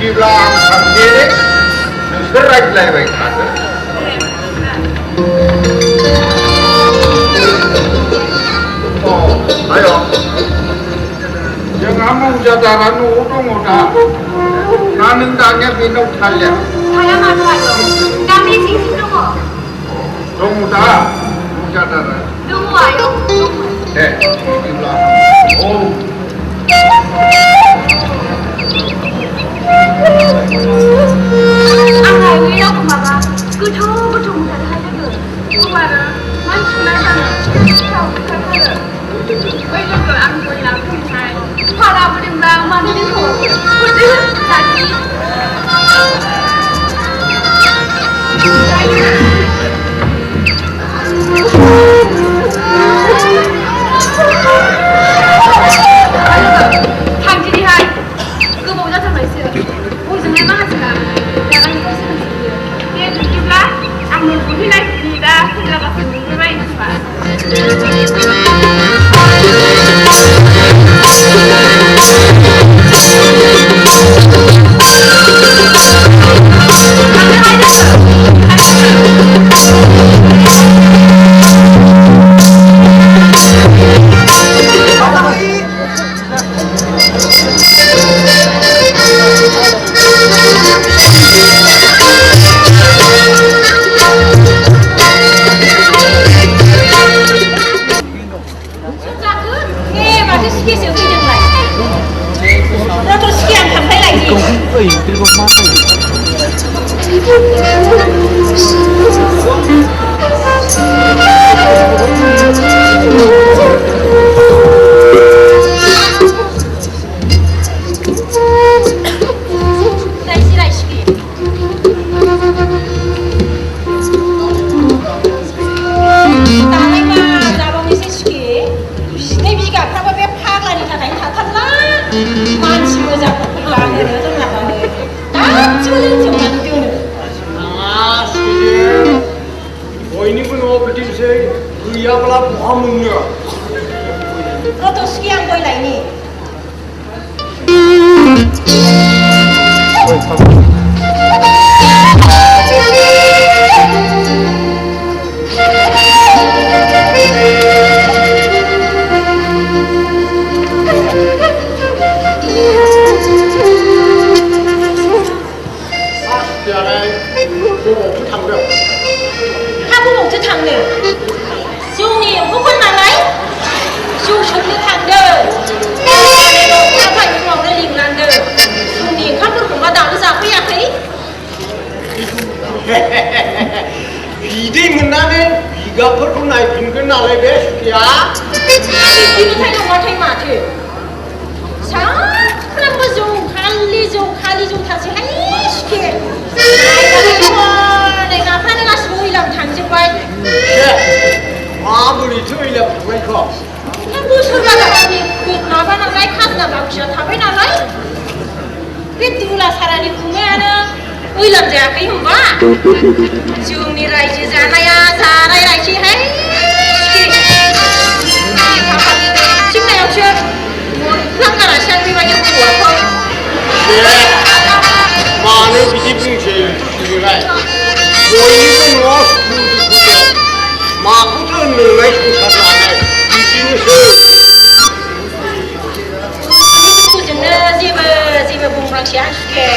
बिदिब्ला आं थांनि नोंसोर रायज्लायबाय थादो आय जोंहा मौजादारा न'आव दङ दा ना नों दानिया बेनाव थालिया थाया मानो आयं गामि सिं दङ दङ दा मौजादारा दङ आयं दे बिदिब्ला औ आंहा बेयाव माबा गोथौ गोथौ मोनथारहाय लोगो आरो मानसिफ्रा जानो गोथाव मोनथारथारो बै लोगो आं गय लांफैनाय भारा बोदोंब्ला मानो दोनथ'वाखै हरदो जानि थांदिनिहाय गोबाव जाथारबायसो बयजोंहाय माखासेना जागानिफ्राय सोलोंफैयो दे बिदिब्ला आंनो गुरहैनायनि दा फैलाबासो नुहैबाय नामा जोंनि रायजो जानाया जानाय रायजोहाय थिंनायावसो मोनफ्लांगारासो आं बेबायदि हौवाखौ मानो बिदि बुंसै नोंलाय बयनिबो न'आव माखौथो नोंलाय संसार जानाय बिदिनोसै दुखुजोंनो जेबो जेबो बुंफ्लांसै आं सुखे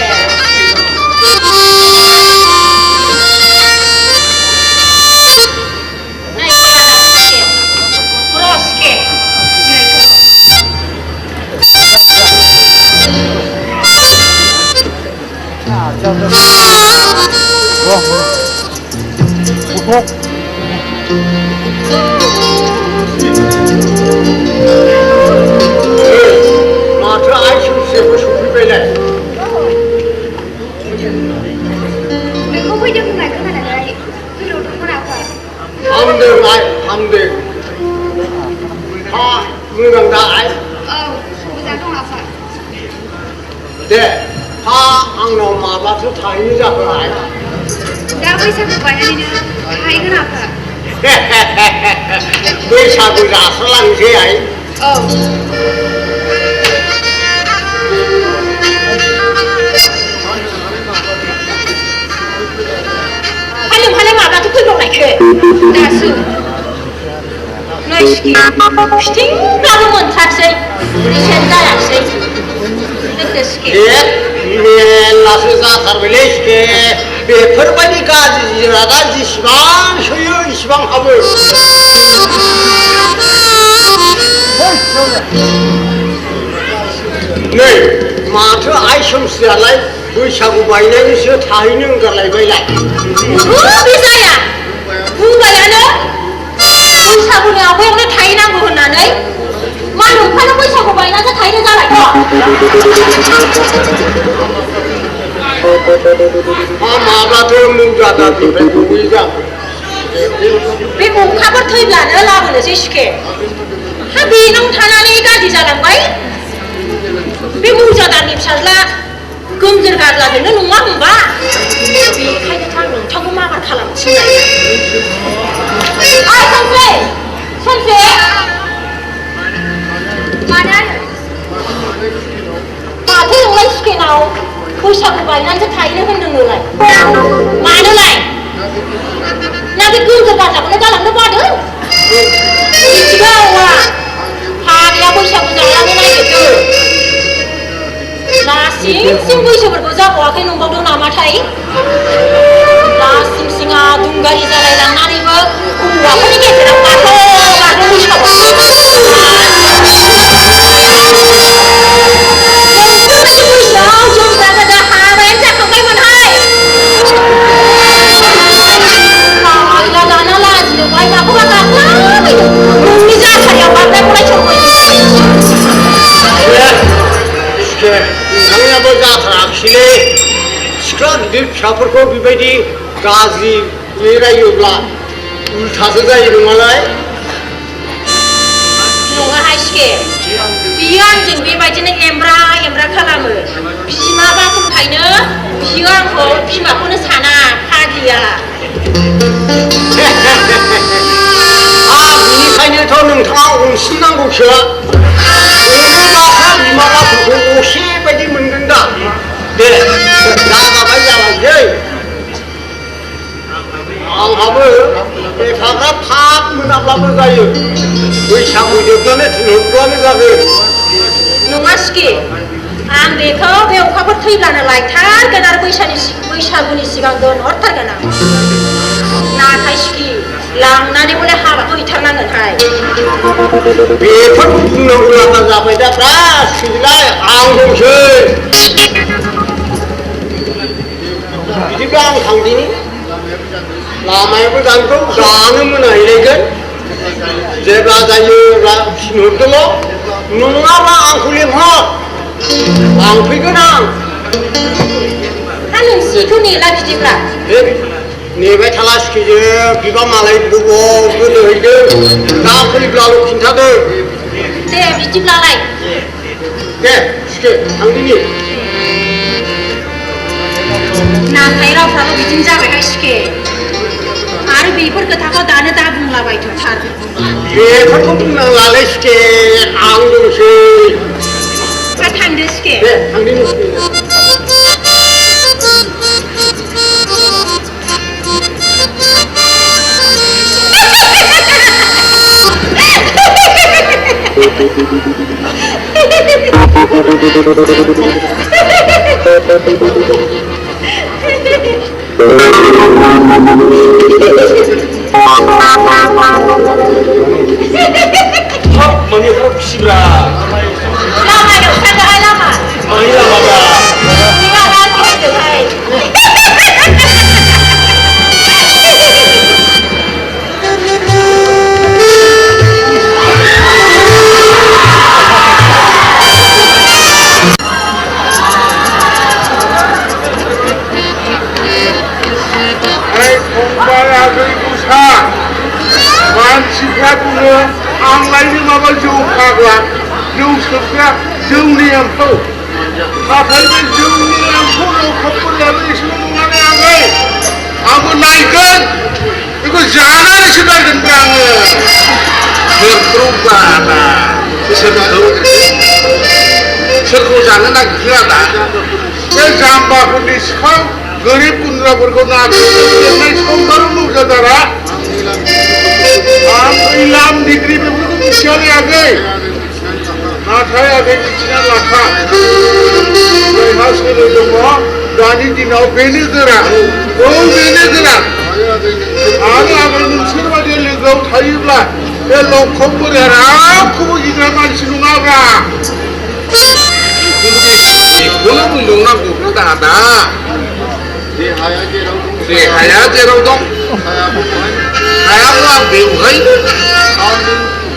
माथो आइसुसेबो सफैबायलाय नोंखौ फैदों होननाय खोनानानै फैलाव दंमोन आफा हामदों आइ हामदों हा मोजां दा आइ औ मोजां दं आफा दे हा आंनाव माब्लाथो थाहैनो जाखो आइ दा बैसागु बायनानैनो थाहैगोन आफा बैसागु जास्रालांसै आइ औ फिथिंब्लाबो मोनथारसै उदैसोनो जायासै लोगोसके मेरलासो जाथारबायलै सिके बेफोरबायदि गाज्रि जिरादा जेसेबां सोयो इसेबां हाबो नै माथो आइ सोमस्रियालाय बैसागु बायनायनिसो थाहैनो ओंखारलायबायलाय बे जाया बुंबायानो बैसागुनि आवगायावनो थाहैनांगौ होननानै मा नंखायनो बैसागु बायनासो थाहैनो जालायथ' माब्लाथो मौजादारनिफ्राय गबोयो जाखो बे अखाफोर थैब्लानो लाबोनोसै सिके हा बेनाव थानानै गाज्रि जालांबाय बे मौजादारनि फिसाज्ला गोमजोर गाज्लाजोंनो नङा होनबा बेखायनोथ' आं नोंथांखौ माबार खालामथिननाय सानसे सानसे मानो माथो नोंलाय सिकेनाव बैसागु बायनानैसो थाहैनो होनदों नोंलाय मानोलाय ना बे गोमजोर गाज्लाखौनो गालांनो बादों मिथिगौ औवा फाग्लिया बैसागु जालांनो नागिरदों लासिंसिं बैसोफोरखौ जाबावाखै नंबावदों नामाथाय लासिंसिङा दुंगारि जालायलांनानैबो हौवाफोरनि गेजेराव बाथौ बैसागु बैसोआव जोमग्रा गोजा हाबायानो जाखांबायमोनहाय फाग्ला दाना लाजिनोबाय माखौबा गाबलाबायदों नोंनि जाथारियाव बारनायखौलाय सिके नोंथांनियाबो जाथाराखिसैलै सिख्ला गिदिर फिसाफोरखौ बेबायदि गाज्रि रायोब्ला उल्थासो जायो नङालाय नङाहाय सिके बियो आंजों बेबायदिनो एमब्रा एमब्रा खालामो बिमा बाथुमखायनो बियो आंखौ बिमाखौनो साना फाग्लिया बिनिखायनोथ' नोंथाङा अनसिननांगौसो अनोब्लासो बिमा बाथुमखौ असे बायदि मोनगोन दा दे जाबाय जाबायसै आंहाबो एफाग्राब थाब मोनाब्लाबो जायो बैसागु जोबनानै थिनहरब्लानो जागोन नङा सिके आं बेखौ बे अखाफोर थैब्लानो लायथारगोन आरो बैसागुनि सिगां दोनहरथारगोन आं नाथाय सिके लांनानै बले हाबाखौ हैथारनांगोनहाय बेफोरखौ बुंनांगौ लागा जाबाय दा सिकेलाय आं दंसै बिदिब्ला आं थांदिनि लामायाबो दानगौ दानो मोनाहैलायगोन जेब्ला जायो अब्ला थिनहरदोल' नङाब्ला आंखौ लेंहर लांफैगोन आं हा नोंसिखौ नेला बिदिब्ला नेबाय थाला सिकेजों बिबा मालाय बबाव गोदोहैदों दा फैब्लाल' खिन्थादो दे बिदिब्लालाय दे सिके थांदिनि नाथाय रावफ्राबो बिदिनो जाबायहाय सिके आरो बेफोर खोथाखौ दानो दा बुंलाबायथ'थार बेफोरखौ बुंनांलालै सिके आं दंसै थांदो सिके दे थांदिनि सिके Mani kau bisibra. Lama dong, saya lama. Mani lama dah. Tinggal lagi tu, hai. मानसिफ्रा बुङो आंलायनो माबा जौ फाग्ला जौ सोबग्रा जौनि एम्फौ नाथाय बे जौनि एम्फौ लखबफोरनियाबो एसेल' नङालै आंबो नायगोन बेखौ जानानैसो नायगोनब्रा आङो सोरखौ बाना सोरखौ जानो नागिरखो आदा बे जाम्बाफोरनि सिखाव गोरिब गुन्द्राफोरखौ नागिरनाय समबार मौजादारा आं लाम डिग्री बेफोरखौ मिथियानो आगै नाथाय आगै मिथिना लाखा जायहा सोलो दङ दानि दिनाव बेनो गोरा बेनो गोरा आरो आगै नोंसोर बायदि लोगोआव थायोब्ला बे लक्षम बोराया रावखौबो गिग्रा मानसि नङाब्रा बेखौनो बुंबावनांगौ दादा देहाया जेराव दं हायाबो आं बेवहाय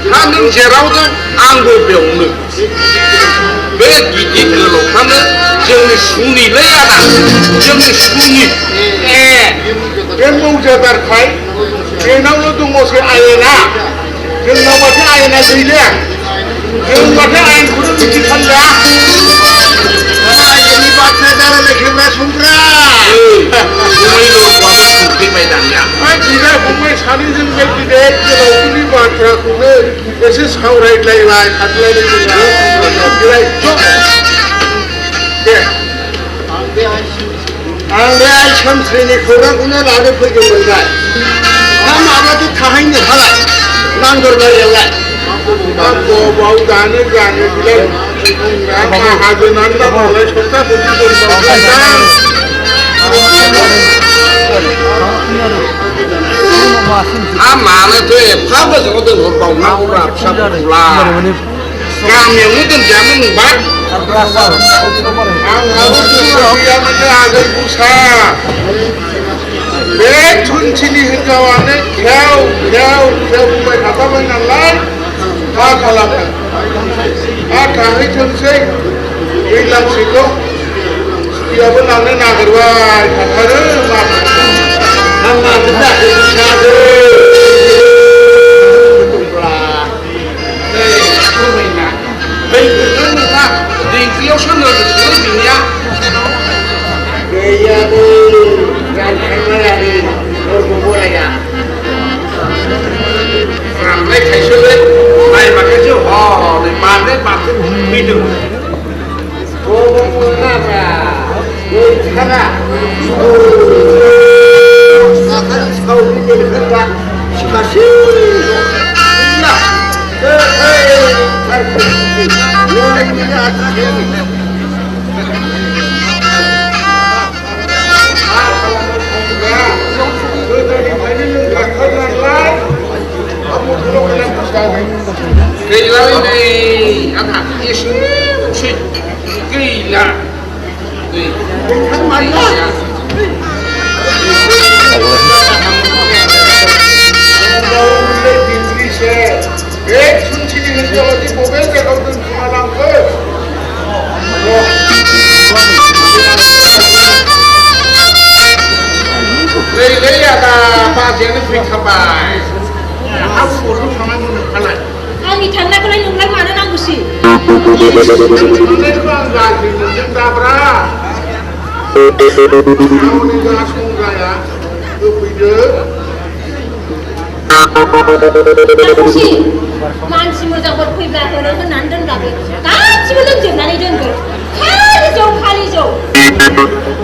दा नों जेराव दं आंबो बेयावनो बे गिदिर गोलावफ्रानो जोंनि सुनिलै आदा जोंनि सुनि बे मौजादारखाय बेनावल' दङसै आयेना जोंनाव माथो आयेना गैले जों माथो आयेनखौनो मिथिथारला आयेननि बाथ्रा जालायलायखोब्रा समफ्रा फैबाय दानिया बिदा फंबाय सानैजों बे गिदिर गोलावफोरनि बाथ्राखौनो एसे सावरायलायबाय थादलायलायबाय आं बे आइ सानस्रिनि खौरांखौनो लानो फैदोंमोनलाय दा माबाथो थाहैनो हालाय नांगोरबारियावलाय बाव दानो जानो बिलाय माहाजोनानो दङलाय सप्ता खनसे दोनबावगोन मानोथो एफा गोजानाव दोनहरबावनांगौब्रा फिसाफोरखौला गामियावनो दोनजायामोन नोंबा आंहाबो गोसो गैयामोननो आगै बुसा बे थुनथिनि हिनजावानो खेव खेव खेव बुंबाय थाखाबाय नालाय मा खालामनो थाहैथोंसै दैज्लांसेखौ सियाबो लांनो नागिरबाय थाथारो देंखोयावसो नोगोरसिगोन बिनिया गैयाबो रानखांनायानो बोराया रानलायखायसोलै नायबाथायसो हनै मानो माथो फैदों मोनाब्रा गैथारा सावरि देरखोब्ला सिखासि गैलालै नै आंहा एसे गैला बे थुनथिनि हिनजावादि बबे जायगायाव दोनखोमा लांखो गैलै आदा बाजैयानो फैखाबाय आंहा बर'आव थांनांगौ नोंहालाय आंनि थांनायखौलाय नोंलाय मानो नांगौसि थांनायखौ आं गाज्रि मोनदों दाब्रा गावनि जा संग्राया होफैदो मानसि मोजांफोर फैब्ला होनो होननानै दोनब्लाबो गासिबो लोंजोबनानै दोनगोन खालि जौ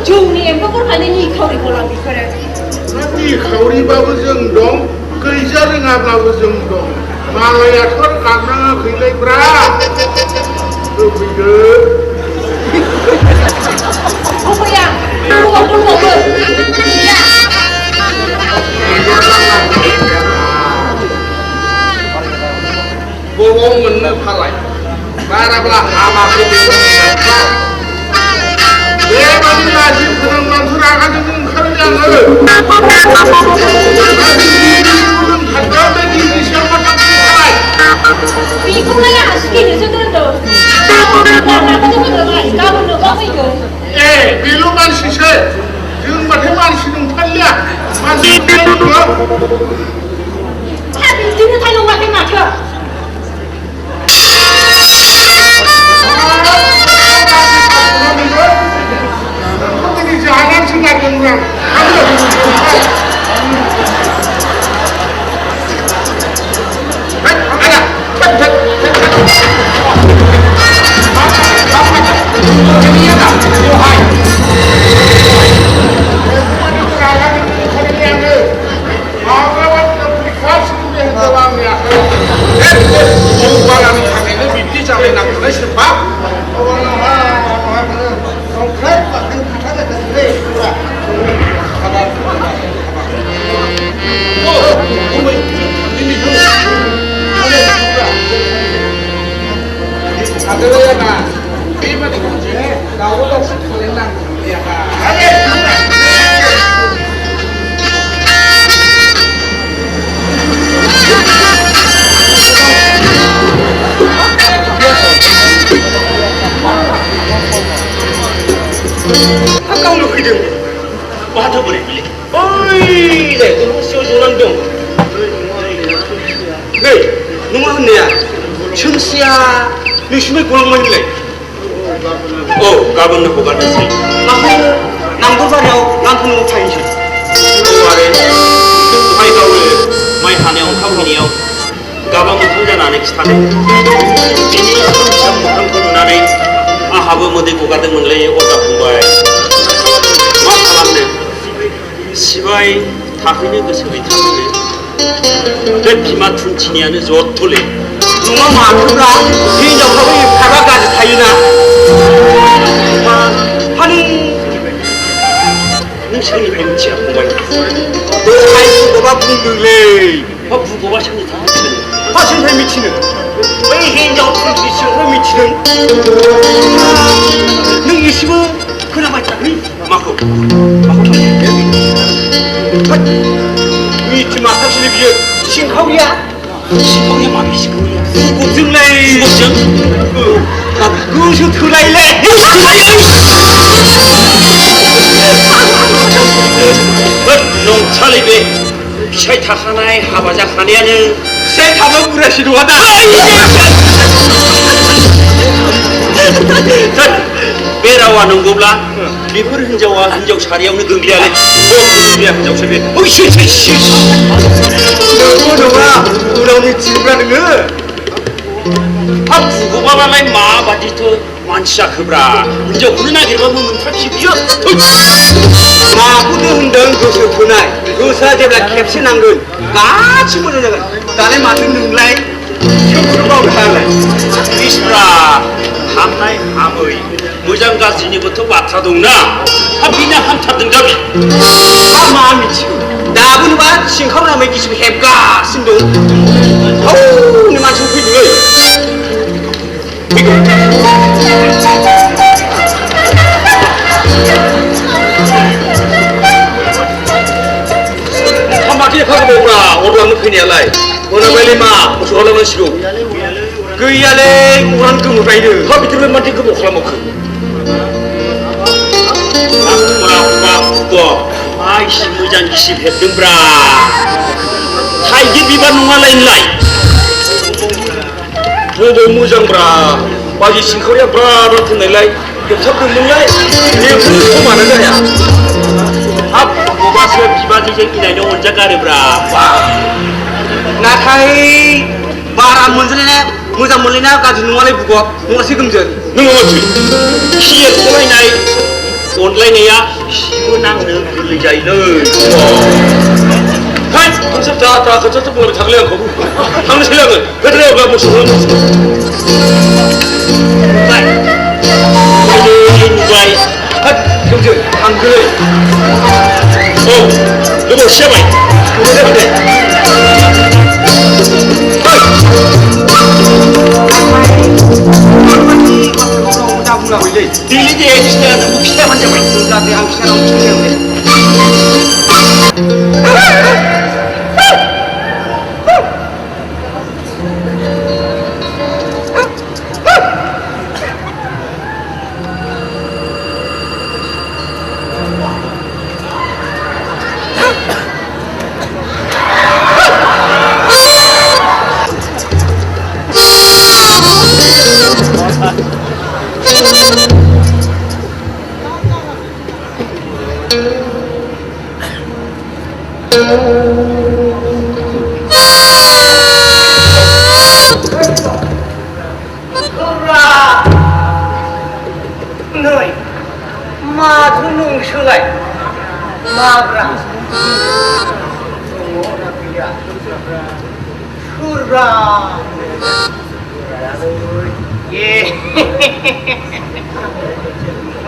जौनि एम्फौफोरखायनो निखावरिखौ लां बिफोरो निखावरिबाबो जों दं गैजा रोङाब्लाबो जों दं मालायाथ' गारनाङाखैलायब्रा होफैदो होफैया न'आव दंबावो बबाव मोननो फालाय बाराब्ला हामाखौ बेबादि लाजि फोरोंनानैसो रागाजों ओंखारो आङो बेखौलाय आंहा सिखायनोसो दोनदों गाबोननोबा फैगोन बेल' मानसिसो जों माथो मानसि नंथारलिया मानसि बिदिनो थायलङाखै माथो जानानैसो गारगोन आं yang nak kena sebab ada ya nak, ini mana kunci? Kau dah sekolah nang, ya kan? 가까운 그림 와줘버리길래 어이 네 너무 씌워주는 네 너무 흔내야 춤씨야 너 심해 고랑만일래 가본는 뭐가 됐어 나도 남도사려 남편은 못하인지 말해 하이가울 마이 하네온 카운이요 가방은 혼자 나네 기타네 이니 참 못한 건 나네 아하브 모델 고가든 문래 오다 공부해 막 하람네 시바이 다흐니 그 소리 타네 내 비맞춘 친이야는 좋돌래 누가 많구나 개인적으로 바가까지 타이나 하는 능선이 뱀치야 공부해 너 아이고 너가 분들래 부고가 참이 다 미치네 화신살 미치는 왜 개인적으로 미치는 미치는 너 이시고 그나마 있다 마코 이 주마 사실에 비해 신카우야 시공이 마비 시공이야 고증래 고증? 그것이 드라이래 농찰리베 샤이타 하나에 하바자 하네야는 세타면 구라시로하다 베라와는 겁라 리퍼를 흔적와 흔적 자리에 없는 금비하네 금비야 흔적 처리 어이씨 너가 우라우니 집으라는 거 부고바발라이 마바디터 완치자 그브라 흔적 훈훈하게 가면 문탈집이야 마구도 흔든 gwsw thwinai gwsw जेब्ला खेबसे नांगोन गासिबो मोजां जागोन दालाय माथो नोंलाय सोरखौनो मावनो हायालाय 이스브라 함나이 함의 무장 가지니부터 맡아 동나 비나 함타든가비 마 미치고 나보는 봐 신카우나 먹기시면 해가 신동 어우 내 만치 웃고 있는 한바퀴 파고 먹으라 오늘 한번 큰이야라이 오늘 빨리 마 무슨 하려면 싫어 그이야래 우란 그 무바이르 허비트면 만지 그 목하라 먹고 아쿠아쿠아쿠아 아이씨 무장기시 했등브라 타이기 비반 농알라인라이 저도 무장브라 바지 신코리아 브라로 트낼라이 겹탑도 놀라이 내용은 또 많은 거야 고바스 비바지제 이나뇨 혼자 가르브라 나타이 바라 문제네 무장 몰리나 가지 농알라이 부고 농알 시금전 능어지 키에 꼬라이나이 온라인이야 시원한 글리자이는 하이 컨셉 다 그쪽 보면 장례한 거고 당신 신랑은 베드레오가 뭐 시원한 거 누가이 아 경제 당근을 여보 시아바이 그래 딜리지 에디스트는 혹시나 한 점을 나한테 항시나 엄청 해오네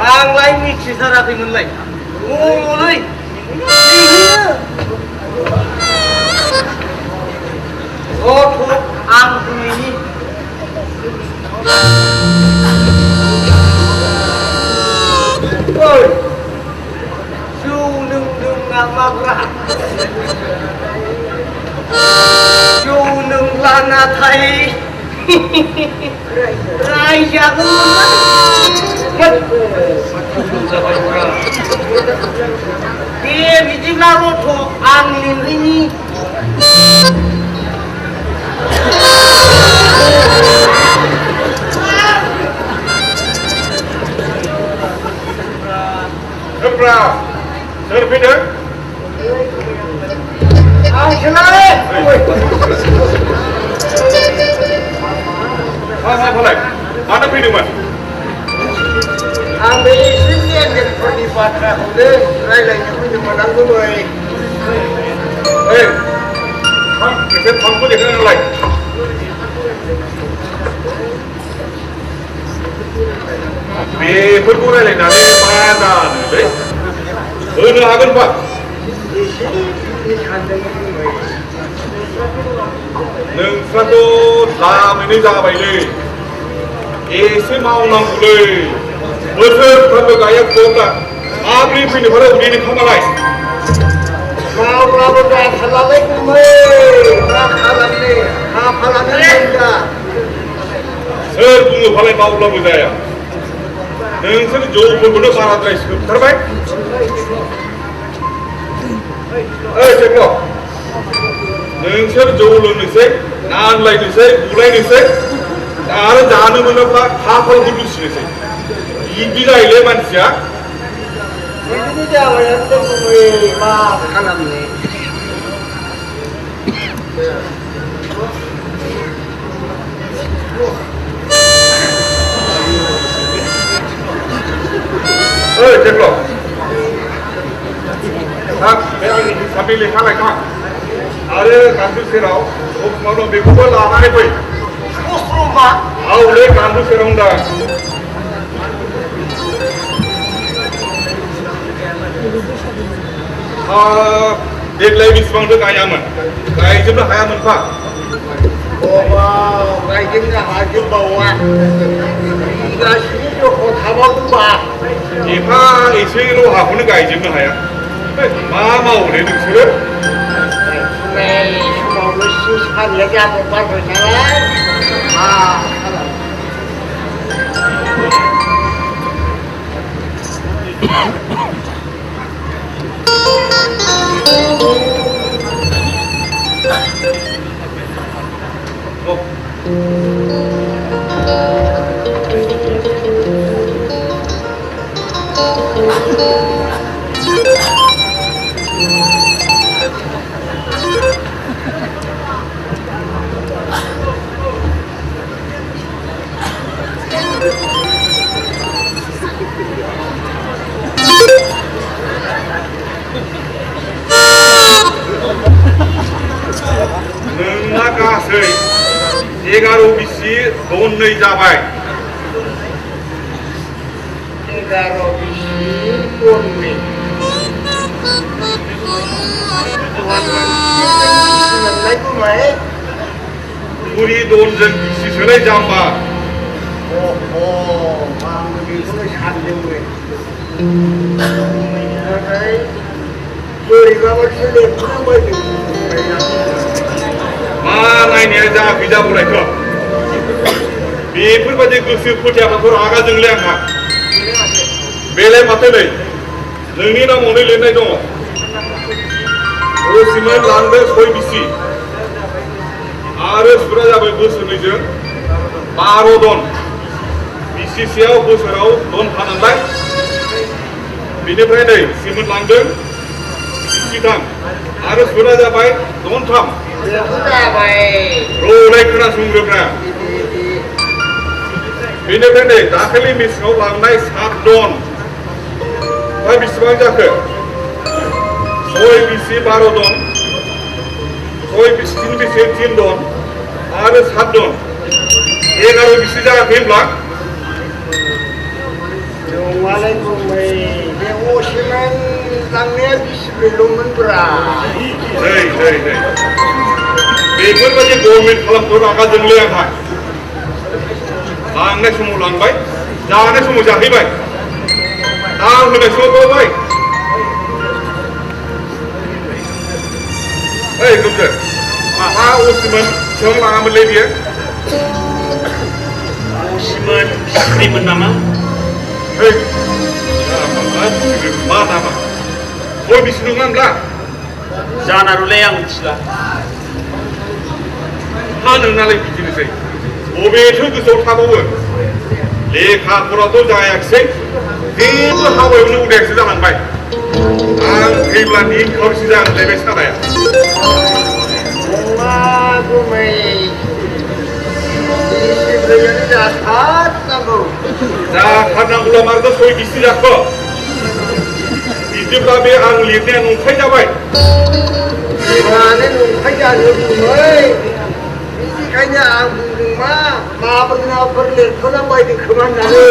आंलाय मिथिथाराखैमोनलाय अलै गथ' आं बुंनायनि ओइ जौ लोंदों नामाब्रा जौ लोंला नाथाय रायजागोन दे बिदिब्ला गथ' आं लिंहैनि Sebra, serbidang. आंसोलाय Mana boleh? Mana pinjaman? आं बे एसे लेनदेनफोरनि बाथ्राखौनो रायलायनो फैदोंमोन आं गुमै Eh, kita pangku dia kena lain. Beberapa orang lain ada mana ni? Ini akan apa? एसे सानदोंमोन गुमै नोंस्राथ' दामैनो जाबायलै एसे मावनांगौलै बोसोरफ्रोमबो गायाखैब्ला माब्रै फैनो फारा उदैनि खामालाय मावब्लाबो जाथारलालै गुमै मा खालामनो खाफालानो मोनदा सोर बुङो फालाय मावब्लाबो जाया नोंसोर जौफोरखौनो बाराद्राय सोबथारबाय ओइ जेब्ला नोंसोर जौ लोंनोसै नांलायनोसै बुलायनोसै आरो जानो मोनोब्ला खाफालखौ दुसिनोसै बिदि जायोलै मानसिया बिदिनो जाबायानो गुमै मा खालामनो ओइ जेब्ला थां बे आंनि हिसाबनि लेखा लायखां आरो गान्दु सेराव बबेयाव दं बेखौबो लानानै फै खस्र'मा औलै गान्दु सेराव होनदां देग्लाय बेसेबांथो गायामोन गायजोबनो हायामोनफा गायजोबनो हाजोबबावा बिगासेनि जख' थाबावोबा एफा एसेल' हाखौनो गायजोबनो हाया मा मावोलै नोंसोरो समावनो सिं सारिया जाब्रबबाय नालाय मा खालामनो नोंना गासै 11 बिसि दननै जाबाय 11 बिसि दननै मोनलाय गुमै बुरि दनजों बिसि सोलाय जाम्बा आं बेखौनो सानदोंमोन नाथाय बोरैबाबासो लेंहरनांबायदों मा नायनाया जायाखै जाबोलायखो बेफोरबायदि गोसो फोथायाबाथ' रागा जोंलै आंहा बेलाय माथो नै नोंनि नामावनो लिरनाय दङ रसिमोन लांदों 6 बिसि आरो सुरा जाबाय बोसोरनैजों 12 दन बिसिसेयाव बोसोराव दन फाननांबाय बेनिफ्राय नै सिमोन लांदों 63 आरो सुरा जाबाय दन 3 रौलाय खोनासंग्रोब्रा बेनिफ्राय नै दाखालि मेसेङाव लांनाय 7 दन दा बेसेबां जाखो 6 बिसि 12 दन 6 बिसि 3 बिसि 3 दन आरो 7 दन 11 बिसि जायाखै होनब्ला नङालाय गुमै बे असेमान लांनाया बिसिब्रैल'मोनब्रा नै बेफोरबायदि गभर्नमेन्ट खालामथ' रागा जोंलै आंहा लांनाय समाव लांबाय जानाय समाव जाहैबाय दाम होनाय समाव बावबाय ओइ गुमजों मा असिमोन बेसेबां लाङामोनलै बियो असिमोन बिसिब्रैमोन नामा ओइ मा नामा गय बिसि नङा होनब्ला जानारुलाय आं मिथिला हा नोंनालाय बिदिनोसै बबेथो गोसोआव थाबावो लेखा फराथ' जायाखिसै जेबो हाबायावनो उदायसो जालांबाय आं फैब्ला निनखावरिसो जालांलायबाय साराया नङा गुमै बिसिब्रैयानो जाथारनांगौ जाथारनांगौला मारैथो 6 बिसि जाखो बिदिब्ला बे आं लिरनाया नंखाय जाबाय मानो नंखाय जानो गुमै बिनिखायनो आं बुंदों मा माबोनाफोर लिरथ'ना बायदों खोमा होननानै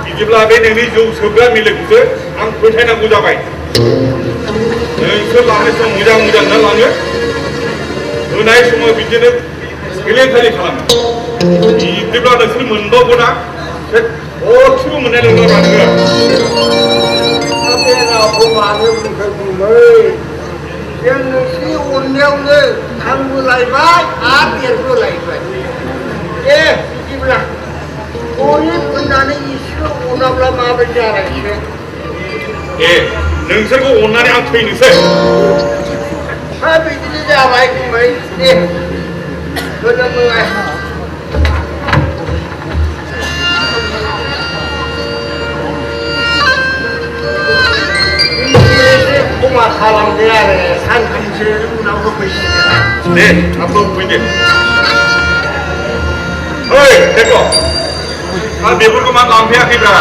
बिदिब्ला बे नोंनि जौ सोबग्रा मिलोखौसो आं फोथायनांगौ जाबाय नोंसोर लांनाय समाव मोजां ना लाङो होनाय समाव बिदिनो गेलेखालि खालामो बिदिब्ला नोंसोर मोनबावगोना गरसेबो मोननाय नङा नोङो बे रावखौ मानो बुंखो गुमै जों नोंसिनि अननायावनो थांबोलायबाय आरो देरबोलायबाय बिदिब्ला गले फैनानै इसोर अनाब्ला माबायदि जालायखो नोंसोरखौ अननानै आं थैनोसै बिदिनो जाबाय गुमै गोजोनबाय खमा खालामदो आरो सानथामसो उनाव होफैसिगोन दे थाबनो होफैदो ओइ देखो आं बेफोरखौ मा लांफैयाखैब्रा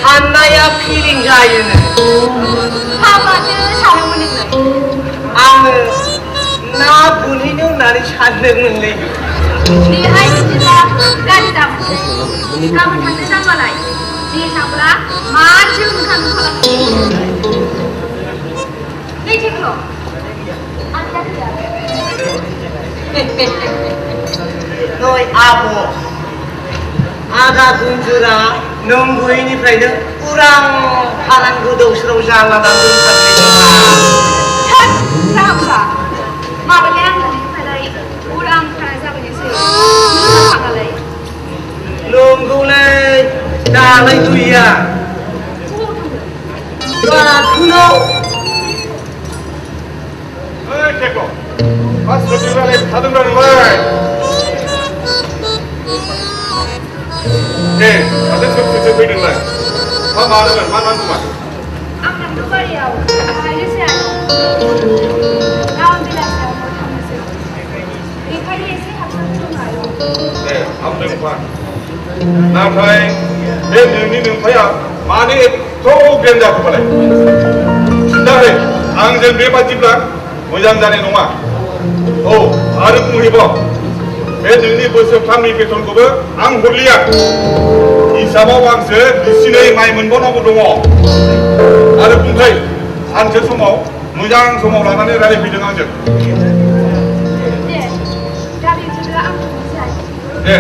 साननाया फिलिं जायोनो हाबासो सानोमोन आङो ना बोनहैनो होननानै सानदोंमोनलै बेहाय बिदिब्ला गाज्रि दामोन गाबोन थांनो नांबालाय दे थांब्ला मानसि ओंखाम खालामो नै थेख्ल' नै आब' आदा गुन्जुरा नंगुयैनिफ्रायनो उरां फारां गोदाव सोराव जालानानै राहाफ्रा माबालाय आं नोंनिफ्राय उरां फारां जाबायनोसै थाङालाय नंगौलै दालाय गैया बाथौनाव ओइ देखो मा सोरजिनानै थादोंब्रा नोंलाय दासो सोरसो फैदोंलाय मा मानोमोन मा नांगौमोन आं थांनो बारियाव थाहैनोसै गाबोन बेलासियाव थांनोसै बेखायनो एसे हाबनानै हाबदोंबा नाथाय बे नोंनि नोंथाया मानो एथ' ग्रेम जाखोबालाय खिन्थाहै आंजों बेबादिब्ला मोजां जानाय नङा औ आरो बुंहैबाव बे नोंनि बोसोरथामनि बेथनखौबो आं हरलिया हिसाबाव आंसो बिसिनै माइ मोनबावनांगौ दङ आरो बुंथै सानसे समाव मोजां समाव लानानै रायज्लायफैदों आंजों दे दा बिदिब्ला आं बुंनोसै दे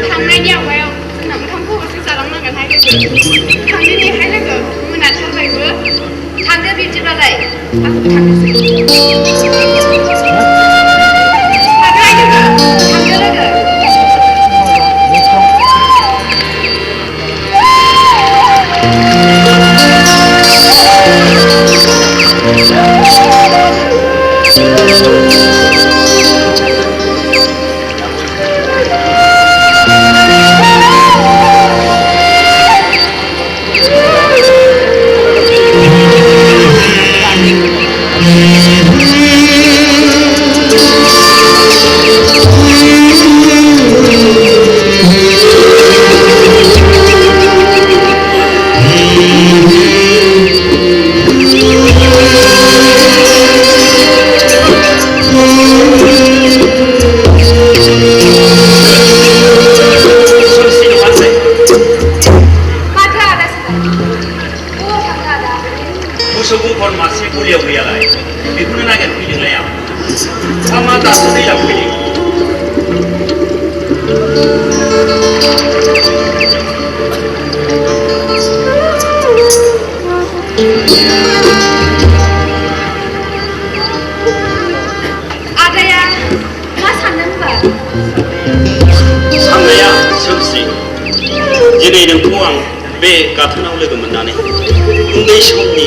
थांनायनि आवगायाव जोंना ओंखामखौ हरसे जालांनांगोनहाय थांनायनिहाय लोगो मोनाथारबायबो थांदो बिदिब्लालाय आंबो थांनोसै थांनाय लोगो थांदो लोगो दिनै नोंखौ आं बे गाथोनाव लोगो मोननानै उन्दै समनि